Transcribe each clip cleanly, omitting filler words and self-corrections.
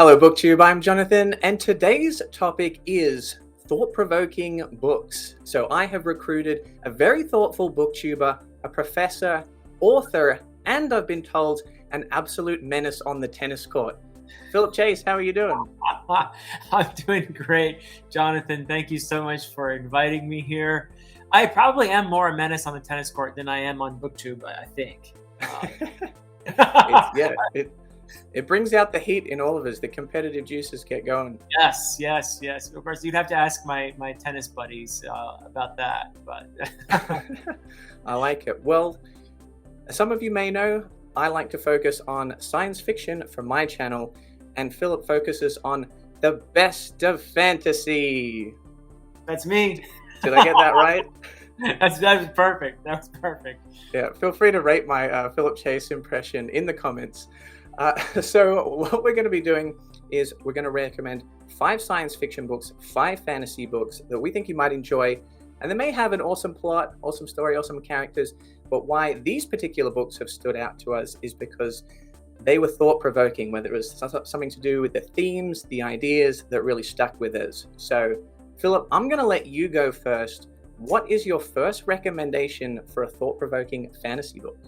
Hello, BookTube. I'm Jonathan, and today's topic is thought-provoking books. So I have recruited a very thoughtful booktuber, a professor, author, and I've been told an absolute menace on the tennis court. Philip Chase, how are you doing? I'm doing great, Jonathan. Thank you so much for inviting me here. I probably am more a menace on the tennis court than I am on BookTube, I think. It brings out the heat in all of us. The competitive juices get going. Yes. Of course, you'd have to ask my tennis buddies about that. But I like it. Well, some of you may know I like to focus on science fiction for my channel, and Philip focuses on the best of fantasy. That's me. Did I get that right? That was perfect. That was perfect. Yeah, feel free to rate my Philip Chase impression in the comments. So what we're going to be doing is we're going to recommend 5 science fiction books, 5 fantasy books that we think you might enjoy, and they may have an awesome plot, awesome story, awesome characters, but why these particular books have stood out to us is because they were thought-provoking, whether it was something to do with the themes, the ideas that really stuck with us. So, Philip, I'm going to let you go first. What is your first recommendation for a thought-provoking fantasy book?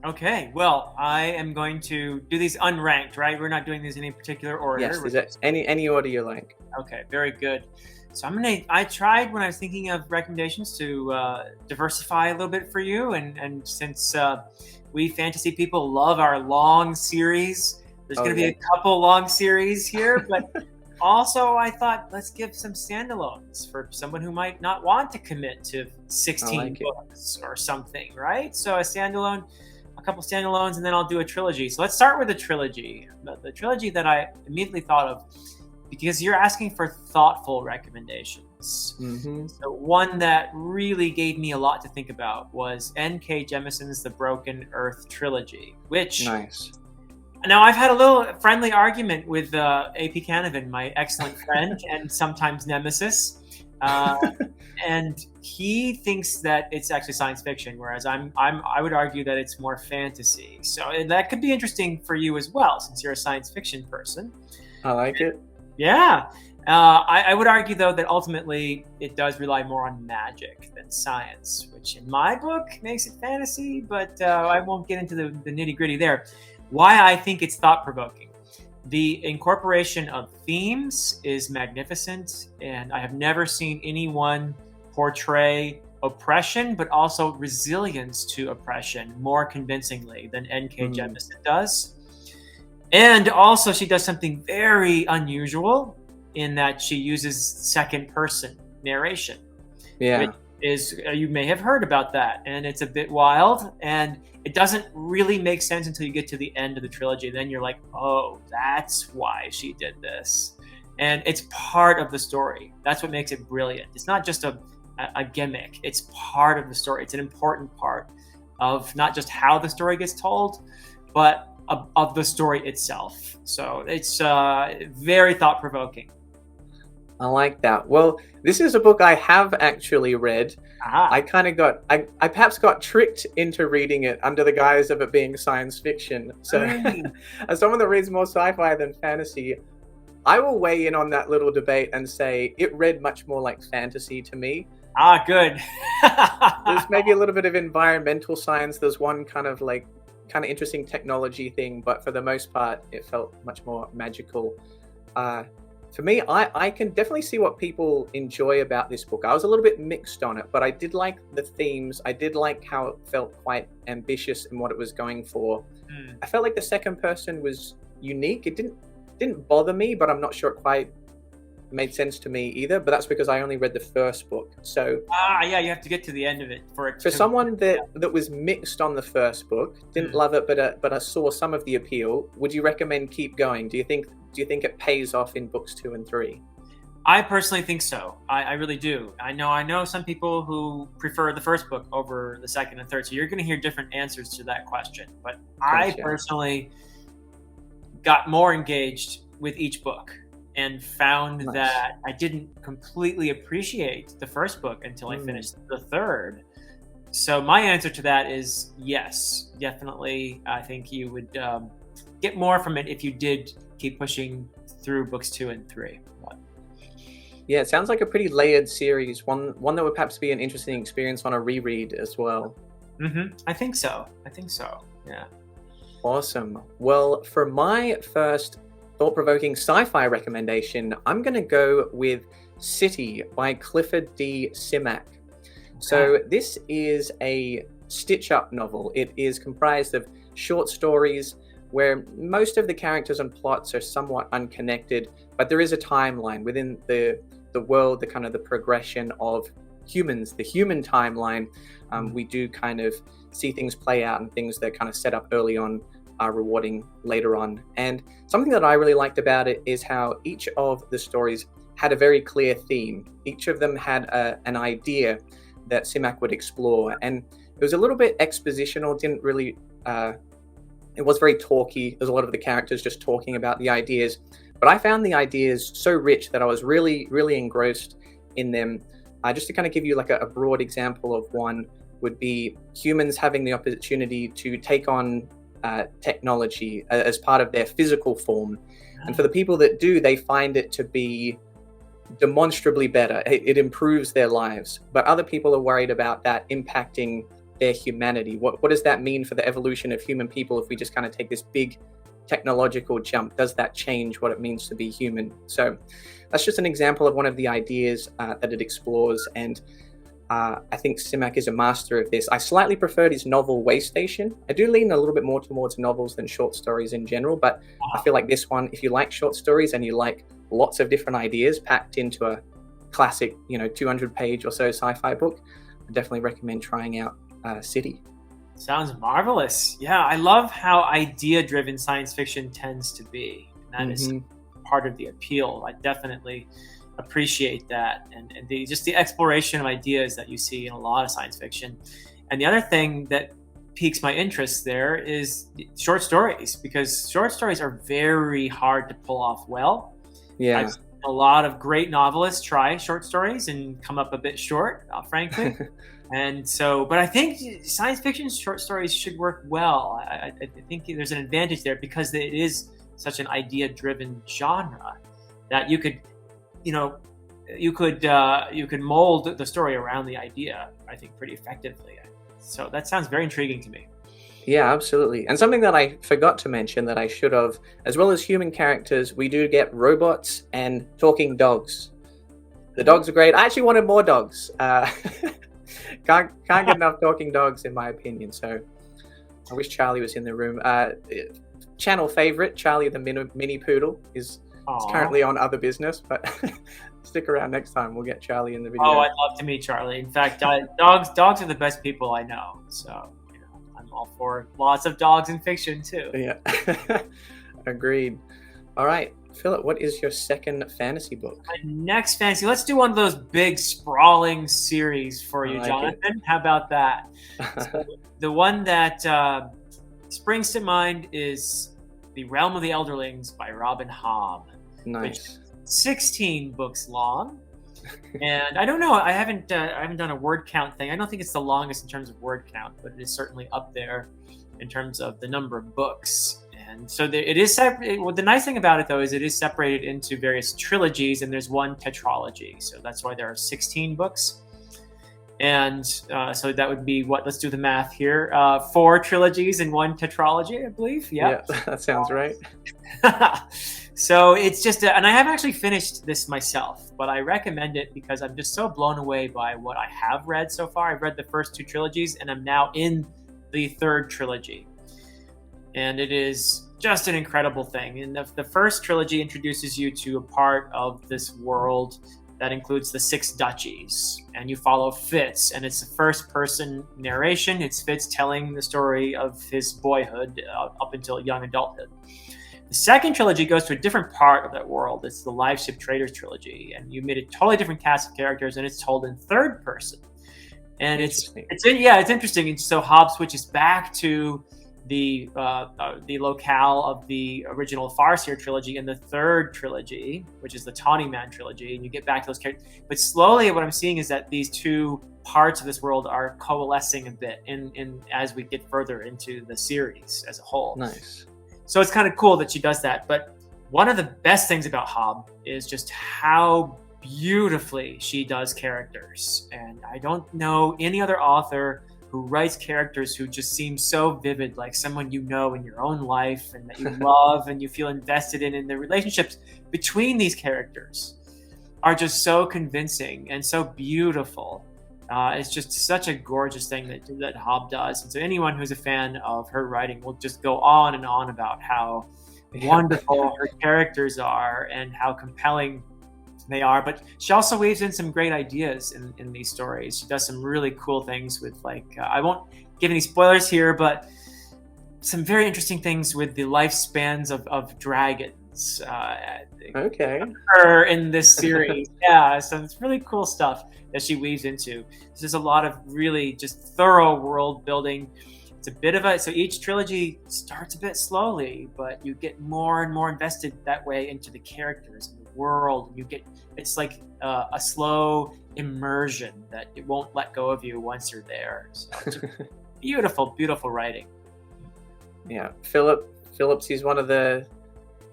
Okay, well, I am going to do these unranked, right? We're not doing these in any particular order. Yes, is it any order you like. Okay, very good. So I tried when I was thinking of recommendations to diversify a little bit for you, and since we fantasy people love our long series, there's going to be a couple long series here, but also I thought let's give some standalones for someone who might not want to commit to 16 books or something, right? So a couple standalones, and then I'll do a trilogy. So let's start with a trilogy. The trilogy that I immediately thought of, because you're asking for thoughtful recommendations. Mm-hmm. So one that really gave me a lot to think about was N.K. Jemisin's The Broken Earth trilogy, which... Nice. Now, I've had a little friendly argument with A.P. Canavan, my excellent friend and sometimes nemesis. And he thinks that it's actually science fiction, whereas I would argue that it's more fantasy. So that could be interesting for you as well, since you're a science fiction person. I like it. Yeah. I would argue, though, that ultimately it does rely more on magic than science, which in my book makes it fantasy, but I won't get into the nitty-gritty there. Why I think it's thought-provoking. The incorporation of themes is magnificent, and I have never seen anyone portray oppression, but also resilience to oppression more convincingly than N.K. Jemisin does. And also she does something very unusual in that she uses second-person narration. Yeah. Which is, you may have heard about that, and it's a bit wild, and it doesn't really make sense until you get to the end of the trilogy. Then you're like, oh, that's why she did this. And it's part of the story. That's what makes it brilliant. It's not just a gimmick. It's part of the story. It's an important part of not just how the story gets told, but of the story itself. So it's very thought-provoking. I like that. Well, this is a book I have actually read. I perhaps got tricked into reading it under the guise of it being science fiction. So as someone that reads more sci-fi than fantasy, I will weigh in on that little debate and say it read much more like fantasy to me. Good. There's maybe a little bit of environmental science. There's one kind of interesting technology thing, but for the most part, it felt much more magical. For me, I can definitely see what people enjoy about this book. I was a little bit mixed on it, but I did like the themes. I did like how it felt quite ambitious in what it was going for. I felt like the second person was unique. It didn't bother me, but I'm not sure it quite made sense to me either. But that's because I only read the first book. So yeah, you have to get to the end of it for someone that was mixed on the first book, didn't love it, but I saw some of the appeal. Would you recommend keep going? Do you think it pays off in books 2 and 3? I personally think so. I really do. I know some people who prefer the first book over the second and third, so you're going to hear different answers to that question. But I personally got more engaged with each book and found that I didn't completely appreciate the first book until I finished the third. So my answer to that is yes, definitely. I think you would get more from it if you did keep pushing through books 2 and 3. Yeah, it sounds like a pretty layered series, one that would perhaps be an interesting experience on a reread as well. I think so. Yeah. Awesome. Well, for my first thought-provoking sci-fi recommendation, I'm going to go with City by Clifford D. Simak. So this is a stitch-up novel. It is comprised of short stories where most of the characters and plots are somewhat unconnected, but there is a timeline within the world, the kind of the progression of humans, the human timeline. We do kind of see things play out, and things that kind of set up early on are rewarding later on. And something that I really liked about it is how each of the stories had a very clear theme. Each of them had an idea that Simak would explore, and it was a little bit expositional. Didn't really it was very talky. There's a lot of the characters just talking about the ideas, but I found the ideas so rich that I was really engrossed in them. Just to kind of give you like a broad example of one would be humans having the opportunity to take on technology as part of their physical form. And for the people that do, they find it to be demonstrably better. It improves their lives. But other people are worried about that impacting their humanity. What does that mean for the evolution of human people if we just kind of take this big technological jump? Does that change what it means to be human? So that's just an example of one of the ideas that it explores. And I think Simak is a master of this. I slightly preferred his novel Way Station. I do lean a little bit more towards novels than short stories in general, but I feel like this one, if you like short stories and you like lots of different ideas packed into a classic, 200-page or so sci-fi book, I definitely recommend trying out City. Sounds marvelous. Yeah, I love how idea-driven science fiction tends to be. And that is part of the appeal. I definitely appreciate that, and the exploration of ideas that you see in a lot of science fiction. And the other thing that piques my interest there is short stories, because short stories are very hard to pull off well. Yeah. I've seen a lot of great novelists try short stories and come up a bit short, frankly. And so, but I think science fiction short stories should work well. I think there's an advantage there because it is such an idea-driven genre that you could mold the story around the idea, I think, pretty effectively. So that sounds very intriguing to me. Yeah, absolutely. And something that I forgot to mention that I should have, as well as human characters, we do get robots and talking dogs. The dogs are great. I actually wanted more dogs. Can't get enough talking dogs, in my opinion. So I wish Charlie was in the room. Channel favorite, Charlie the mini poodle, is currently on other business, but stick around next time. We'll get Charlie in the video. Oh, I'd love to meet Charlie. In fact, dogs are the best people I know. So I'm all for lots of dogs in fiction too. Yeah, agreed. All right, Philip, what is your second fantasy book? My next fantasy. Let's do one of those big sprawling series for you, Jonathan. How about that? So the one that springs to mind is The Realm of the Elderlings by Robin Hobb. Nice. 16 books long. And I don't know, I haven't done a word count thing. I don't think it's the longest in terms of word count, but it is certainly up there in terms of the number of books. And so it is separate. Well, the nice thing about it, though, is it is separated into various trilogies, and there's one tetralogy. So that's why there are 16 books. And so that would be what? Let's do the math here. 4 trilogies and 1 tetralogy, I believe. Yep. Yeah, that sounds right. So it's just, and I haven't actually finished this myself, but I recommend it because I'm just so blown away by what I have read so far. I've read the first 2 trilogies, and I'm now in the 3rd trilogy. And it is just an incredible thing. And the first trilogy introduces you to a part of this world that includes the 6 duchies. And you follow Fitz, and it's a first-person narration. It's Fitz telling the story of his boyhood up until young adulthood. The second trilogy goes to a different part of that world. It's the Live Ship Traders trilogy. And you made a totally different cast of characters, and it's told in 3rd person. And it's interesting. And so Hobb switches back to the locale of the original Farseer trilogy in the 3rd trilogy, which is the Tawny Man trilogy, and you get back to those characters. But slowly, what I'm seeing is that these 2 parts of this world are coalescing a bit in as we get further into the series as a whole. Nice. So it's kind of cool that she does that. But one of the best things about Hobb is just how beautifully she does characters. And I don't know any other author who writes characters who just seem so vivid, like someone you know in your own life and that you love and you feel invested in. And the relationships between these characters are just so convincing and so beautiful. It's just such a gorgeous thing that Hobb does. And so anyone who's a fan of her writing will just go on and on about how wonderful her characters are and how compelling they are. But she also weaves in some great ideas in these stories. She does some really cool things with, like, I won't give any spoilers here, but some very interesting things with the lifespans of dragons. Okay. Her in this series. Yeah, so it's really cool stuff that she weaves into. There's a lot of really just thorough world building. It's a bit of so each trilogy starts a bit slowly, but you get more and more invested that way into the characters and the world. It's like a slow immersion that it won't let go of you once you're there. So it's beautiful, beautiful writing. Yeah, Phillips is one of the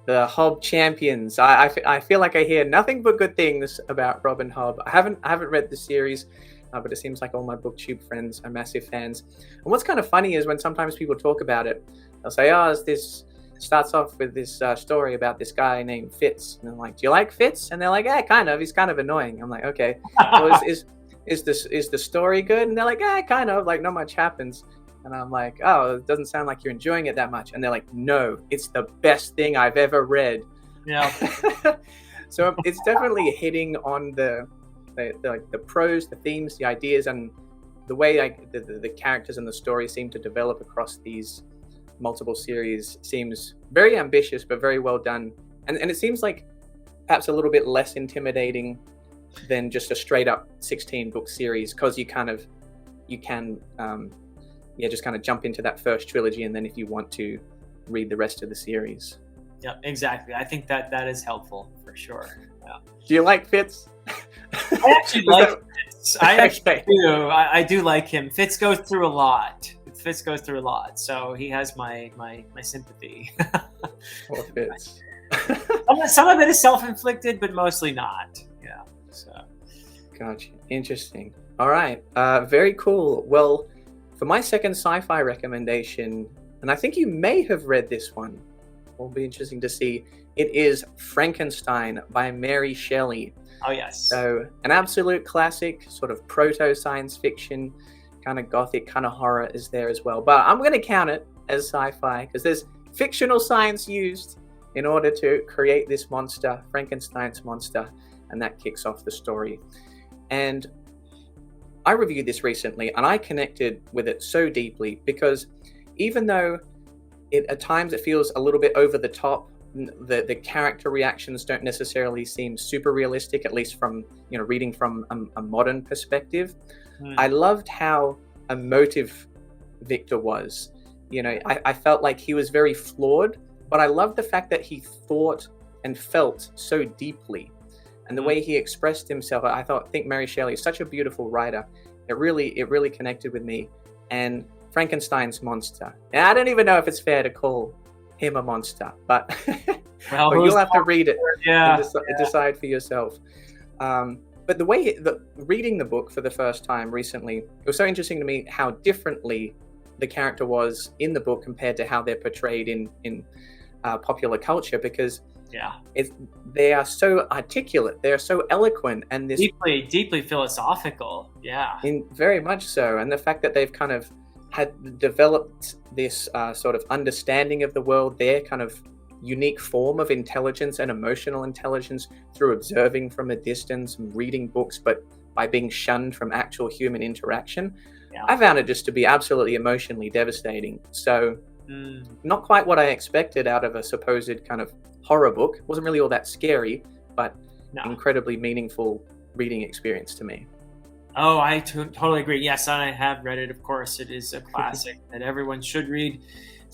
Hobb champions. I feel like I hear nothing but good things about Robin Hobb. I haven't read the series, but it seems like all my BookTube friends are massive fans. And what's kind of funny is when sometimes people talk about it, they'll say, "Oh, this starts off with this story about this guy named Fitz," and I'm like, "Do you like Fitz?" And they're like, "Yeah, kind of. He's kind of annoying." I'm like, "Okay, well, is the story good?" And they're like, "Yeah, kind of. Like, not much happens." And I'm like, "Oh, it doesn't sound like you're enjoying it that much." And they're like, "No, it's the best thing I've ever read." Yeah. So it's definitely hitting on the prose, the themes, the ideas, and the way the characters and the story seem to develop across these multiple series seems very ambitious, but very well done. And it seems like perhaps a little bit less intimidating than just a straight up 16 book series, because you can just kind of jump into that first trilogy, and then if you want to read the rest of the series. Yeah, exactly. I think that is helpful for sure. Yeah. Do you like Fitz? I actually like Fitz. I actually do. I do like him. Fitz goes through a lot. So he has my sympathy. Poor Fitz. Some of it is self-inflicted, but mostly not. Yeah. So. Gotcha. Interesting. All right. Very cool. Well, for my second sci-fi recommendation, and I think you may have read this one, will be interesting to see. It is Frankenstein by Mary Shelley. Oh, yes. So an absolute classic, sort of proto-science fiction, kind of gothic, kind of horror is there as well. But I'm going to count it as sci-fi because there's fictional science used in order to create this monster, Frankenstein's monster, and that kicks off the story. And I reviewed this recently, and I connected with it so deeply because even though at times it feels a little bit over the top, the character reactions don't necessarily seem super realistic, at least from reading from a modern perspective. I loved how emotive Victor was. I felt like he was very flawed, but I loved the fact that he thought and felt so deeply. And the way he expressed himself, I think Mary Shelley is such a beautiful writer. It really connected with me. And Frankenstein's monster. And I don't even know if it's fair to call him a monster, but, but you'll have to read it and decide for yourself. But the way reading the book for the first time recently, it was so interesting to me how differently the character was in the book compared to how they're portrayed in popular culture, because they are so articulate, they are so eloquent, and this deeply philosophical. Very much so. And the fact that they've kind of had developed this sort of understanding of the world, their kind of unique form of intelligence and emotional intelligence through observing from a distance and reading books, but by being shunned from actual human interaction. I found it just to be absolutely emotionally devastating. So not quite what I expected out of a supposed kind of horror book. It wasn't really all that scary, but incredibly meaningful reading experience to me. Oh, I totally agree. Yes, I have read it. Of course, it is a classic that everyone should read.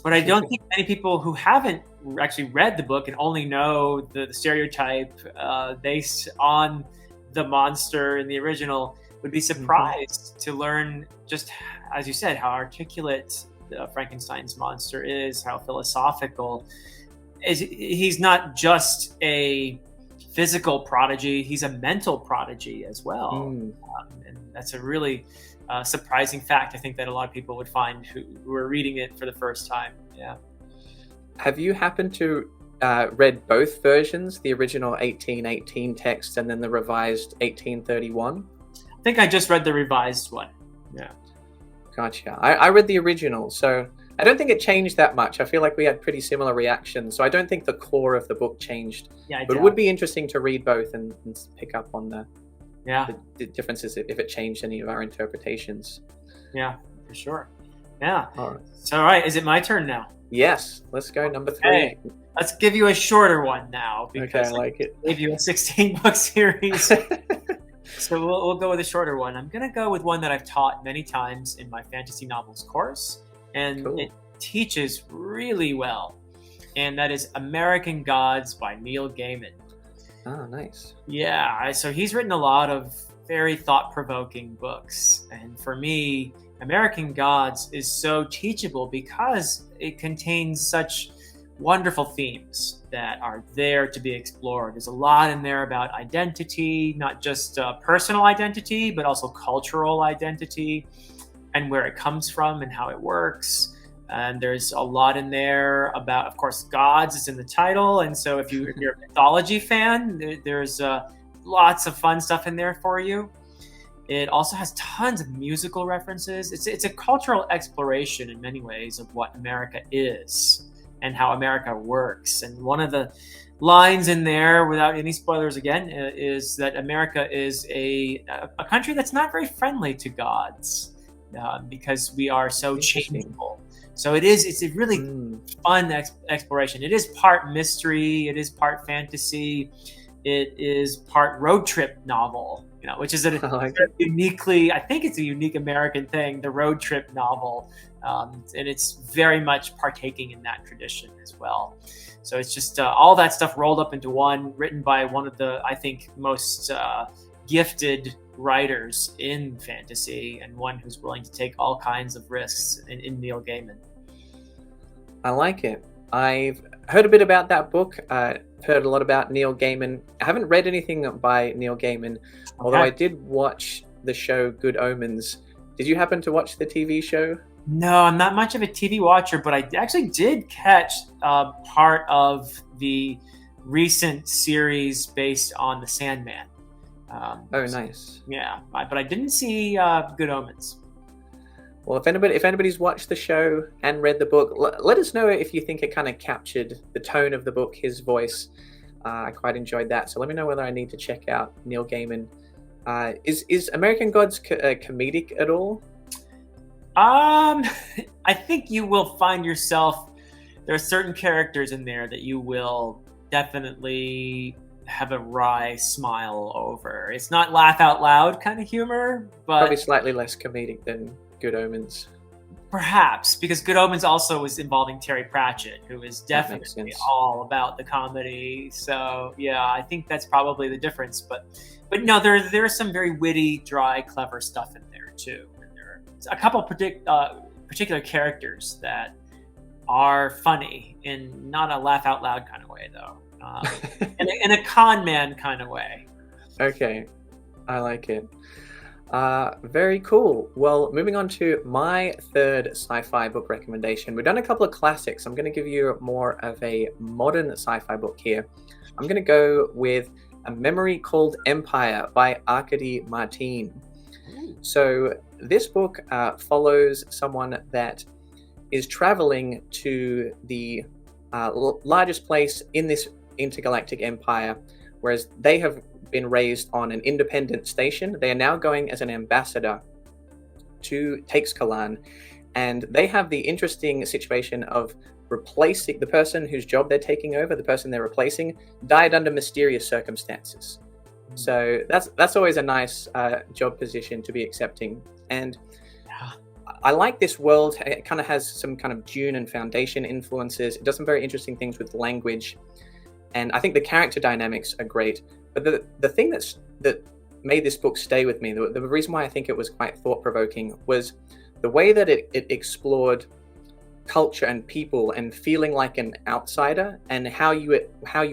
But I don't think many people who haven't actually read the book and only know the stereotype based on the monster in the original would be surprised to learn just, as you said, how articulate Frankenstein's monster is, how philosophical. he's not just a physical prodigy, he's a mental prodigy as well. And that's a really surprising fact, I think, that a lot of people would find who are reading it for the first time. Yeah. Have you happened to read both versions, the original 1818 text and then the revised 1831? I think I just read the revised one. Yeah. Gotcha. I read the original, so I don't think it changed that much. I feel like we had pretty similar reactions, so I don't think the core of the book changed. Yeah, but it would be interesting to read both and pick up on the differences if it changed any of our interpretations. Yeah, for sure. Yeah. All right. So, all right, is it my turn now? Yes. Let's go number 3. Okay. Let's give you a shorter one now, because I like it. I gave you a 16-book series. So we'll go with a shorter one. I'm going to go with one that I've taught many times in my fantasy novels course, and it teaches really well. And that is American Gods by Neil Gaiman. Oh, nice. Yeah, so he's written a lot of very thought-provoking books. And for me, American Gods is so teachable because it contains such wonderful themes that are there to be explored. There's a lot in there about identity, not just personal identity, but also cultural identity and where it comes from and how it works. And there's a lot in there about, of course, gods is in the title. And so if you're a mythology fan, there's lots of fun stuff in there for you. It also has tons of musical references. It's a cultural exploration in many ways of what America is and how America works. And one of the lines in there, without any spoilers again, is that America is a country that's not very friendly to gods because we are so changeable. So it's a really fun exploration. It is part mystery. It is part fantasy. It is part road trip novel, which is uniquely, I think it's a unique American thing, the road trip novel. And it's very much partaking in that tradition as well. So it's just all that stuff rolled up into one, written by one of the, I think, most gifted writers in fantasy, and one who's willing to take all kinds of risks in Neil Gaiman. I like it. I've heard a bit about that book. Heard a lot about Neil Gaiman. I haven't read anything by Neil Gaiman, although I did watch the show Good Omens. Did you happen to watch the TV show? No, I'm not much of a TV watcher, but I actually did catch part of the recent series based on The Sandman. Nice. Yeah, but I didn't see Good Omens. Well, if anybody's watched the show and read the book, let us know if you think it kind of captured the tone of the book, his voice. I quite enjoyed that. So let me know whether I need to check out Neil Gaiman. Is American Gods comedic at all? I think you will find yourself, there are certain characters in there that you will definitely have a wry smile over. It's not laugh out loud kind of humor, but probably slightly less comedic than Good Omens. Perhaps, because Good Omens also was involving Terry Pratchett, who is definitely all about the comedy. So yeah, I think that's probably the difference. But no, there are some very witty, dry, clever stuff in there too. A couple particular characters that are funny in not a laugh out loud kind of way, though, in a con man kind of way. Okay, I like it. Very cool. Well, moving on to my third sci-fi book recommendation. We've done a couple of classics. I'm going to give you more of a modern sci-fi book here. I'm going to go with A Memory Called Empire by Arkady Martine. So this book follows someone that is traveling to the largest place in this intergalactic empire, whereas they have been raised on an independent station. They are now going as an ambassador to Teixcalan, and they have the interesting situation of replacing the person whose job they're taking over. The person they're replacing died under mysterious circumstances. So that's always a nice job position to be accepting. And I like this world. It kind of has some kind of Dune and Foundation influences. It does some very interesting things with language, and I think the character dynamics are great. But the thing that made this book stay with me, the reason why I think it was quite thought-provoking, was the way that it explored culture and people and feeling like an outsider, and how you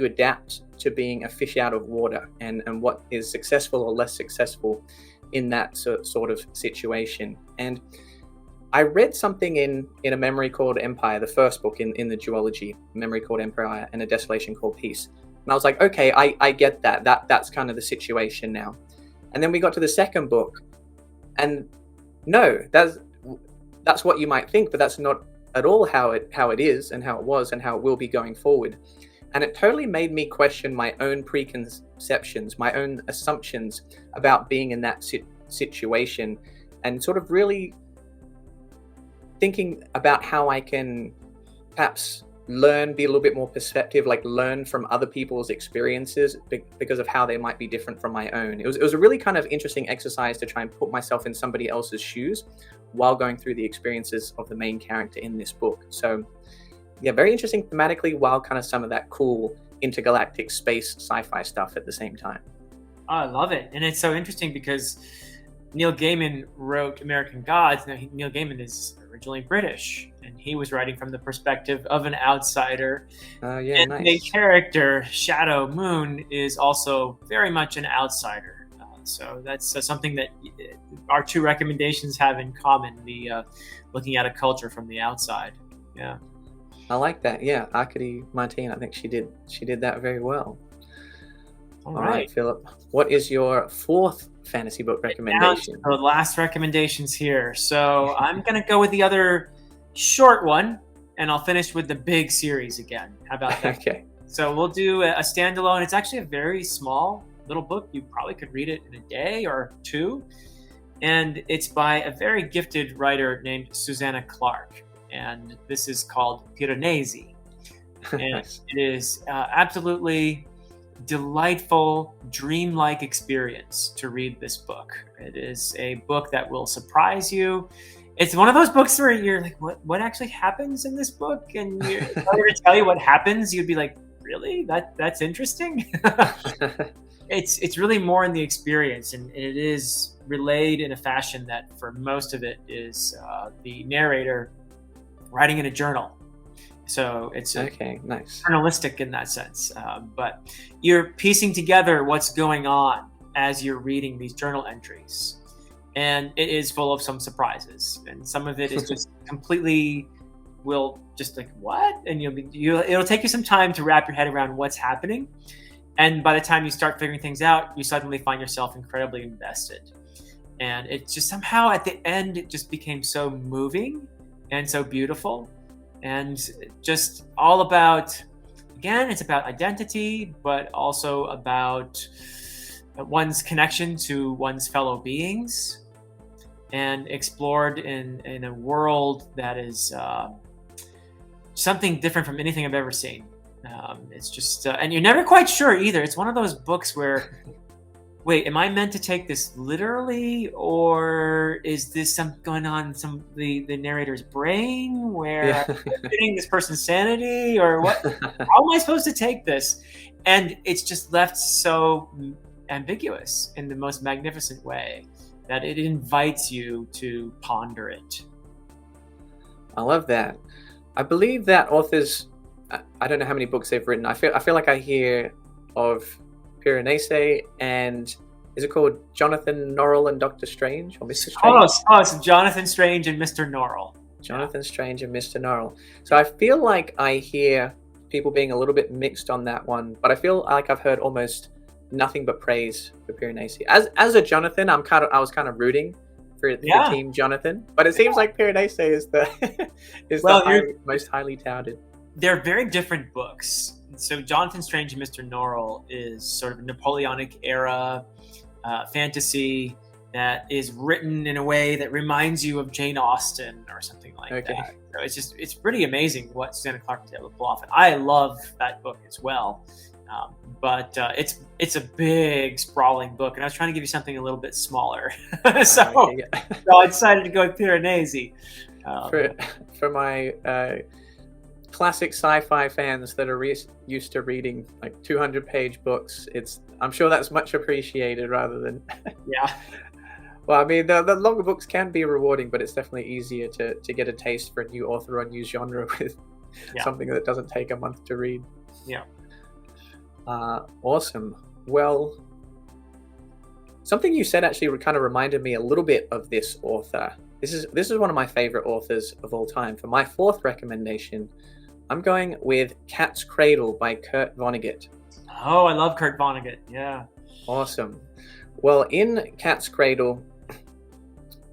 adapt to being a fish out of water, and what is successful or less successful in that sort of situation. And I read something in A Memory Called Empire, the first book in the duology, A Memory Called Empire and A Desolation Called Peace. And I was like, okay, I get that's kind of the situation now. And then we got to the second book, and no, that's what you might think, but that's not at all how it is, and how it was, and how it will be going forward. And it totally made me question my own preconceptions, my own assumptions about being in that situation, and sort of really thinking about how I can perhaps learn, be a little bit more perspective, like learn from other people's experiences because of how they might be different from my own. It was a really kind of interesting exercise to try and put myself in somebody else's shoes while going through the experiences of the main character in this book. So yeah, very interesting thematically, while kind of some of that cool intergalactic space sci-fi stuff at the same time. Oh, I love it. And it's so interesting because Neil Gaiman wrote American Gods. Now, Neil Gaiman is originally British, and he was writing from the perspective of an outsider. Yeah, and nice. The character, Shadow Moon, is also very much an outsider. So that's something that our two recommendations have in common, the looking at a culture from the outside. Yeah. I like that. Yeah, Arkady Martine, I think she did that very well. All right, Philip, what is your fourth fantasy book recommendation? The last recommendations here. So I'm going to go with the other short one, and I'll finish with the big series again. How about that? Okay. So we'll do a standalone. It's actually a very small little book. You probably could read it in a day or two. And it's by a very gifted writer named Susanna Clarke. And this is called Piranesi. And Nice. It is absolutely delightful, dreamlike experience to read this book. It is a book that will surprise you. It's one of those books where you're like, what actually happens in this book? And if I were to tell you what happens, you'd be like, really? That's interesting? It's really more in the experience, and it is relayed in a fashion that for most of it is the narrator writing in a journal. So it's Okay, nice. journalistic in that sense. But you're piecing together what's going on as you're reading these journal entries. And it is full of some surprises. And some of it is just completely will just like, what? And it'll take you some time to wrap your head around what's happening. And by the time you start figuring things out, you suddenly find yourself incredibly invested. And it just somehow at the end, it just became so moving and so beautiful. And just all about, again, it's about identity, but also about one's connection to one's fellow beings, and explored in a world that is something different from anything I've ever seen. It's just, and you're never quite sure either. It's one of those books where, wait, am I meant to take this literally, or is this going on the narrator's brain where I'm getting this person's sanity, or what? How am I supposed to take this? And it's just left so ambiguous in the most magnificent way that it invites you to ponder it. I love that. I believe that authors, I don't know how many books they've written. I feel like I hear of Piranesi, and is it called Jonathan Norrell and Dr. Strange, or Mr. Strange? Oh, it's Jonathan Strange and Mr. Norrell. Jonathan Strange and Mr. Norrell. So I feel like I hear people being a little bit mixed on that one, but I feel like I've heard almost nothing but praise for Piranesi. As a Jonathan, I was kind of rooting for Team Jonathan, but it seems like Piranesi is the most highly touted. They're very different books. So Jonathan Strange and Mr. Norrell is sort of a Napoleonic era fantasy that is written in a way that reminds you of Jane Austen or something like that. So it's pretty amazing what Susanna Clarke was able to pull off. And I love that book as well. But it's a big, sprawling book, and I was trying to give you something a little bit smaller. So I decided to go with Piranesi. For my classic sci-fi fans that are used to reading like 200-page books, I'm sure that's much appreciated rather than. Yeah. Well, I mean, the longer books can be rewarding, but it's definitely easier to get a taste for a new author or new genre with something that doesn't take a month to read. Yeah. Awesome. Well, something you said actually kind of reminded me a little bit of this author. This is one of my favorite authors of all time. For my fourth recommendation, I'm going with Cat's Cradle by Kurt Vonnegut. Oh, I love Kurt Vonnegut. Yeah. Awesome. Well, in Cat's Cradle,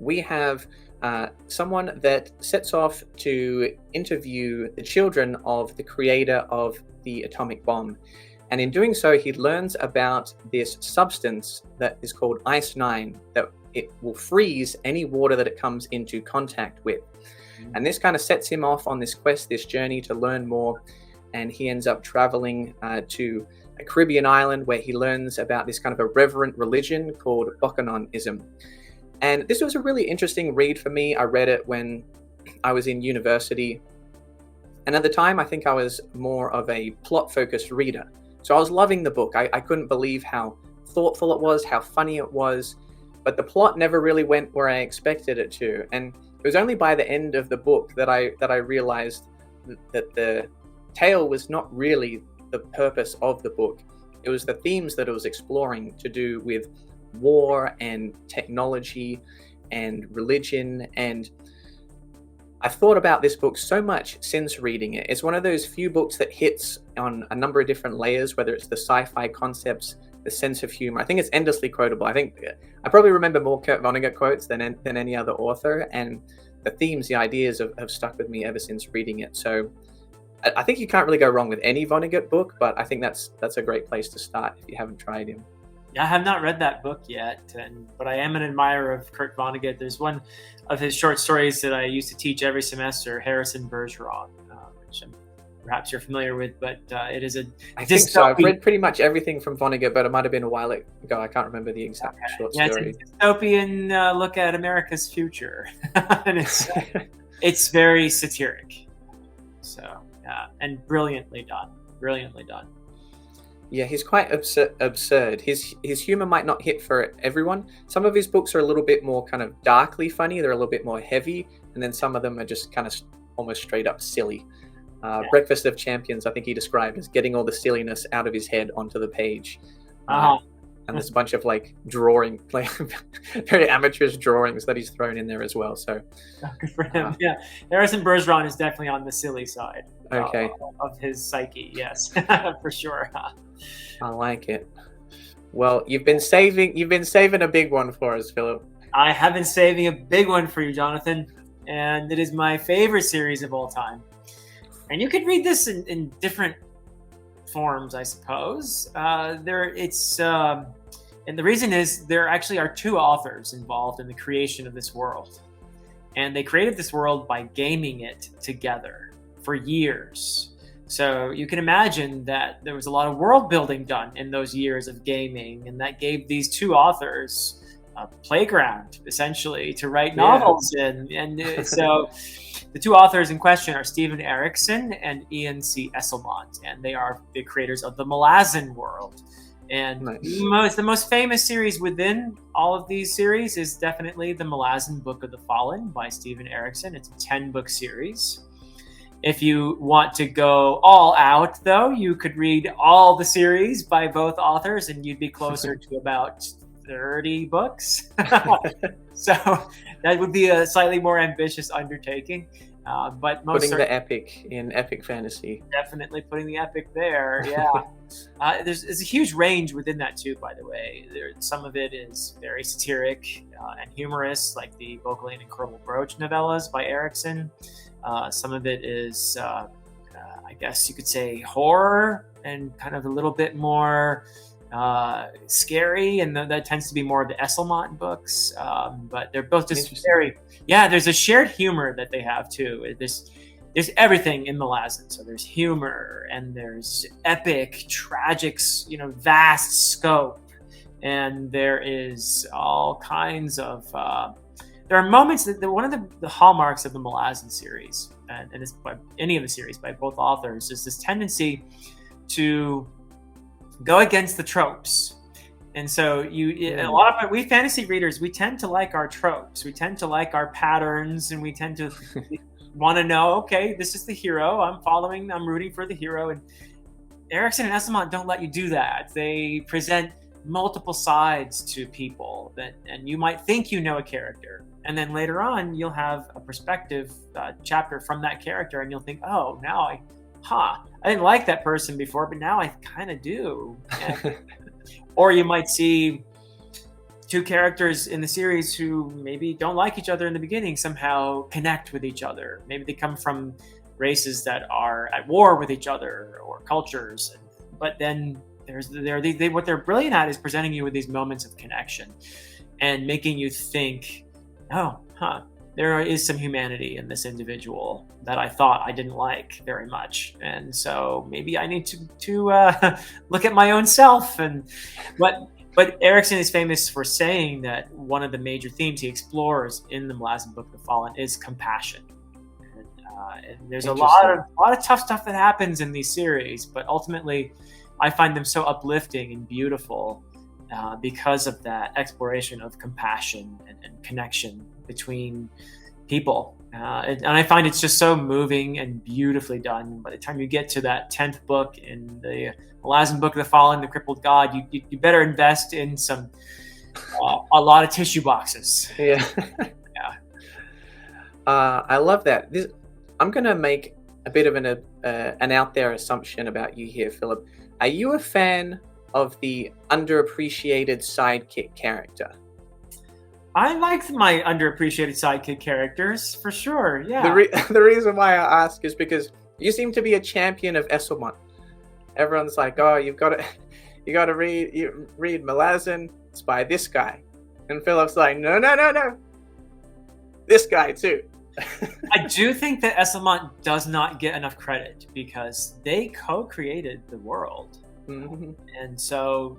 we have someone that sets off to interview the children of the creator of the atomic bomb. And in doing so, he learns about this substance that is called Ice-9, that it will freeze any water that it comes into contact with. And this kind of sets him off on this quest, this journey to learn more. And he ends up traveling to a Caribbean island where he learns about this kind of irreverent religion called Bokononism. And this was a really interesting read for me. I read it when I was in university. And at the time, I think I was more of a plot-focused reader. So I was loving the book. I couldn't believe how thoughtful it was, how funny it was. But the plot never really went where I expected it to. And it was only by the end of the book that I realized that the tale was not really the purpose of the book. It was the themes that it was exploring to do with war and technology and religion. And I've thought about this book so much since reading it. It's one of those few books that hits on a number of different layers, whether it's the sci-fi concepts, the sense of humor. I think it's endlessly quotable. I think I probably remember more Kurt Vonnegut quotes than any other author, and the themes, the ideas have stuck with me ever since reading it. So I think you can't really go wrong with any Vonnegut book, but I think that's a great place to start if you haven't tried him. Yeah, I have not read that book yet, but I am an admirer of Kurt Vonnegut. There's one of his short stories that I used to teach every semester, Harrison Bergeron, which perhaps you're familiar with, but it is a I think so. I've read pretty much everything from Vonnegut, but it might have been a while ago. I can't remember the exact short story. It's a dystopian look at America's future, and it's very satiric. So, and brilliantly done. Yeah, he's quite absurd. His humor might not hit for everyone. Some of his books are a little bit more kind of darkly funny. They're a little bit more heavy. And then some of them are just kind of almost straight up silly. Breakfast of Champions, I think he described as getting all the silliness out of his head onto the page. And there's a bunch of drawing, very amateurish drawings that he's thrown in there as well. So good for him. Yeah, Harrison Bergeron is definitely on the silly side. Okay. Of his psyche, yes, for sure. I like it. Well, you've been saving a big one for us, Philip. I have been saving a big one for you, Jonathan, and it is my favorite series of all time. And you could read this in different forms, I suppose. And the reason is there actually are two authors involved in the creation of this world, and they created this world by gaming it together for years. So you can imagine that there was a lot of world building done in those years of gaming, and that gave these two authors a playground essentially to write novels in. And so the two authors in question are Steven Erikson and Ian C. Esselmont, and they are the creators of the Malazan world. And the most famous series within all of these series is definitely the Malazan Book of the Fallen by Steven Erikson. It's a 10-book series. If you want to go all out, though, you could read all the series by both authors, and you'd be closer to about 30 books. So that would be a slightly more ambitious undertaking. But putting the epic in epic fantasy. Definitely putting the epic there, yeah. There's a huge range within that too, by the way. Some of it is very satiric and humorous, like the Vocally and Incredible Brooch novellas by Erikson. Some of it is, I guess you could say, horror and kind of a little bit more scary, and that tends to be more of the Esselmont books. But they're both just very, there's a shared humor that they have too. There's everything in Malazan. So there's humor, and there's epic, tragic, vast scope, and there is all kinds of. There are moments that one of the hallmarks of the Malazan series, and it's by any of the series by both authors, is this tendency to go against the tropes And so a lot of we fantasy readers, we tend to like our tropes, we tend to like our patterns, and we tend to want to know, okay, this is the hero. I'm rooting for the hero. And Erikson and Esselmont don't let you do that. They present multiple sides to people and you might think you know a character, and then later on you'll have a perspective chapter from that character, and you'll think, oh, now I didn't like that person before, but now I kind of do. Or you might see two characters in the series who maybe don't like each other in the beginning somehow connect with each other. Maybe they come from races that are at war with each other or cultures, but then what they're brilliant at is presenting you with these moments of connection and making you think, there is some humanity in this individual that I thought I didn't like very much, and so maybe I need to look at my own self. But Erikson is famous for saying that one of the major themes he explores in the Malazan Book of the Fallen is compassion. And there's a lot of tough stuff that happens in these series, but ultimately I find them so uplifting and beautiful because of that exploration of compassion and connection between people. And I find it's just so moving and beautifully done. By the time you get to that 10th book in the Malazan Book of the Fallen, the Crippled God, you better invest in a lot of tissue boxes. Yeah. I love that. I'm going to make a bit of an out there assumption about you here, Philip. Are you a fan of the underappreciated sidekick character? I like my underappreciated sidekick characters, for sure, yeah. The reason why I ask is because you seem to be a champion of Esselmont. Everyone's like, oh, you got to read Malazan, it's by this guy. And Philip's like, no. This guy too. I do think that Esselmont does not get enough credit because they co-created the world. Mm-hmm. And so,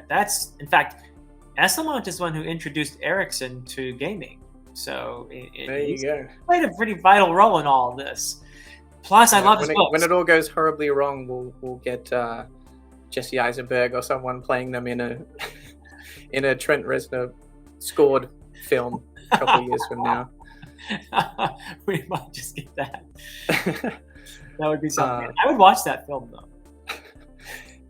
that's, in fact, Esselmont is one who introduced Erikson to gaming. So there you go. Played a pretty vital role in all of this. Plus, I love his books. When it all goes horribly wrong, we'll get Jesse Eisenberg or someone playing them in a Trent Reznor scored film a couple of years from now. We might just get that. That would be something. I would watch that film though.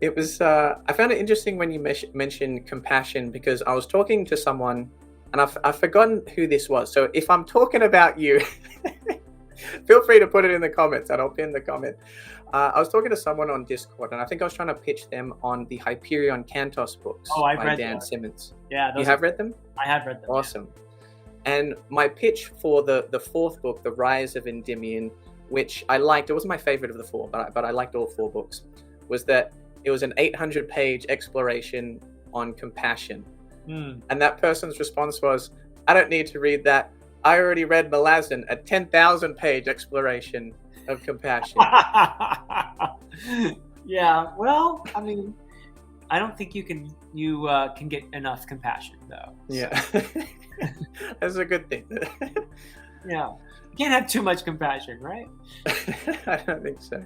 It was. I found it interesting when you mentioned compassion, because I was talking to someone, and I've forgotten who this was. So if I'm talking about you, feel free to put it in the comments, and I'll pin the comment. I was talking to someone on Discord, and I think I was trying to pitch them on the Hyperion Cantos books by Dan Simmons. Yeah, you have read them? I have read them. Awesome. Yeah. And my pitch for the fourth book, The Rise of Endymion, which I liked, it wasn't my favorite of the four, but I liked all four books, was that it was an 800-page exploration on compassion. And that person's response was, I don't need to read that. I already read Malazan, a 10,000-page exploration of compassion. Yeah, well, I mean, I don't think you can get enough compassion, though. Yeah. That's a good thing. Yeah. You can't have too much compassion, right? I don't think so.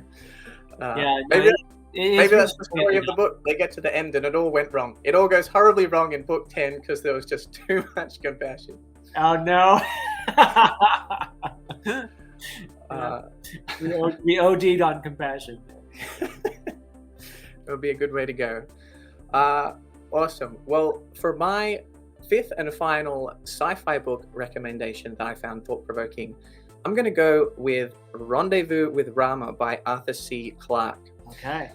Maybe that's the story of the book. They get to the end and it all went wrong. It all goes horribly wrong in book 10 because there was just too much compassion. Oh, no. We OD'd on compassion. It would be a good way to go. Awesome. Well, for my fifth and final sci-fi book recommendation that I found thought-provoking, I'm going to go with Rendezvous with Rama by Arthur C. Clarke. Okay.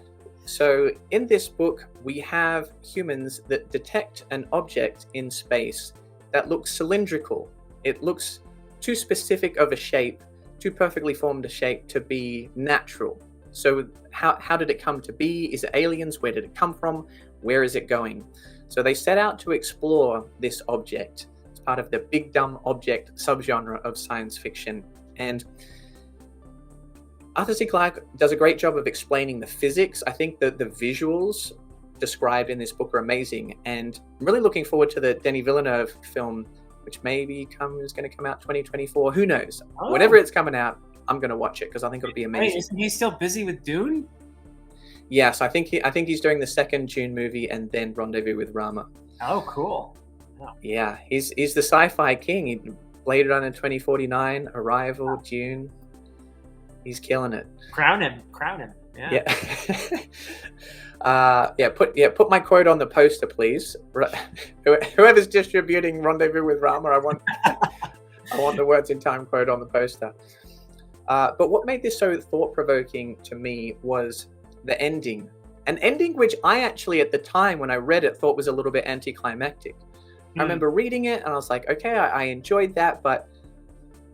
So in this book, we have humans that detect an object in space that looks cylindrical. It looks too specific of a shape, too perfectly formed a shape to be natural. So how did it come to be? Is it aliens? Where did it come from? Where is it going? So they set out to explore this object. It's part of the big dumb object subgenre of science fiction. And Arthur C. Clarke does a great job of explaining the physics. I think that the visuals described in this book are amazing. And I'm really looking forward to the Denis Villeneuve film, which maybe is going to come out 2024. Who knows? Oh. Whenever it's coming out, I'm going to watch it because I think it'll be amazing. Wait, isn't he still busy with Dune? Yes, I think he's doing the second June movie and then Rendezvous with Rama. Oh, cool. Oh. Yeah, he's the sci-fi king. He Blade Runner 2049, Arrival, June. He's killing it. Crown him. Yeah. Put my quote on the poster, please. Whoever's distributing Rendezvous with Rama, I want the Words in Time quote on the poster. But what made this so thought-provoking to me was the ending. An ending which I actually, at the time when I read it, thought was a little bit anticlimactic. I remember reading it and I was like, okay, I enjoyed that, but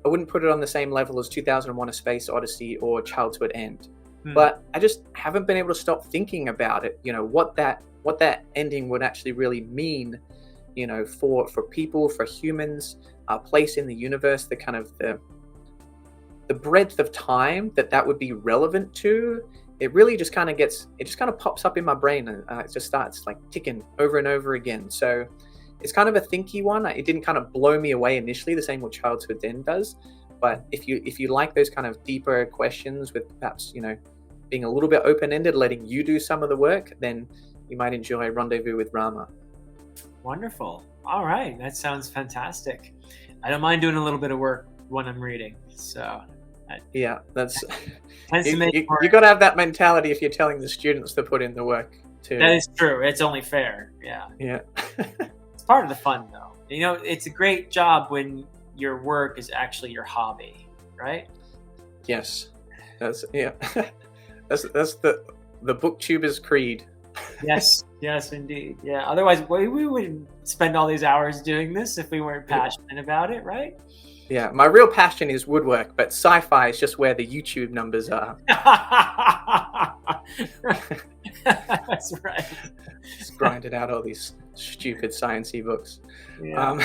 I wouldn't put it on the same level as 2001: A Space Odyssey or Childhood End. But I just haven't been able to stop thinking about it, what that ending would actually really mean, for people, for humans, our place in the universe, the kind of the breadth of time that would be relevant to. It really just kind of pops up in my brain, and it just starts like ticking over and over again. So it's kind of a thinky one. It didn't kind of blow me away initially, the same way Childhood End does. But if you like those kind of deeper questions with perhaps, being a little bit open-ended, letting you do some of the work, then you might enjoy Rendezvous with Rama. Wonderful. All right. That sounds fantastic. I don't mind doing a little bit of work when I'm reading. So yeah, that's you got to have that mentality if you're telling the students to put in the work too. That is true. It's only fair. Yeah. It's part of the fun, though. It's a great job when your work is actually your hobby, right? Yes. That's the booktuber's creed. Yes, indeed. Yeah. Otherwise, we wouldn't spend all these hours doing this if we weren't passionate about it, right? Yeah, my real passion is woodwork, but sci-fi is just where the YouTube numbers are. That's right. Just grinding out all these stupid sciencey books. Yeah.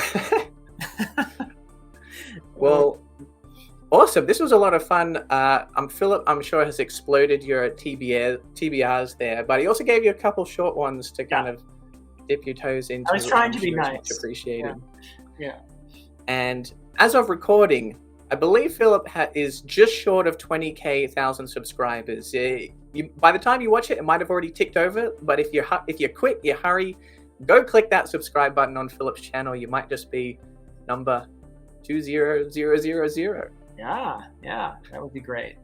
Well, awesome. This was a lot of fun. Philip, I'm sure, has exploded your TBRs there, but he also gave you a couple short ones to kind of dip your toes into. I was trying to be nice. Much appreciated. Yeah. And as of recording, I believe Philip is just short of 20,000 subscribers. By the time you watch it, it might have already ticked over. But if you're quick, you hurry, go click that subscribe button on Philip's channel. You might just be number 20000. Yeah, that would be great.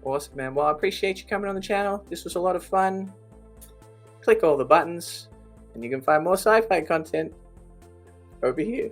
Awesome, man. Well, I appreciate you coming on the channel. This was a lot of fun. Click all the buttons, and you can find more sci-fi content over here.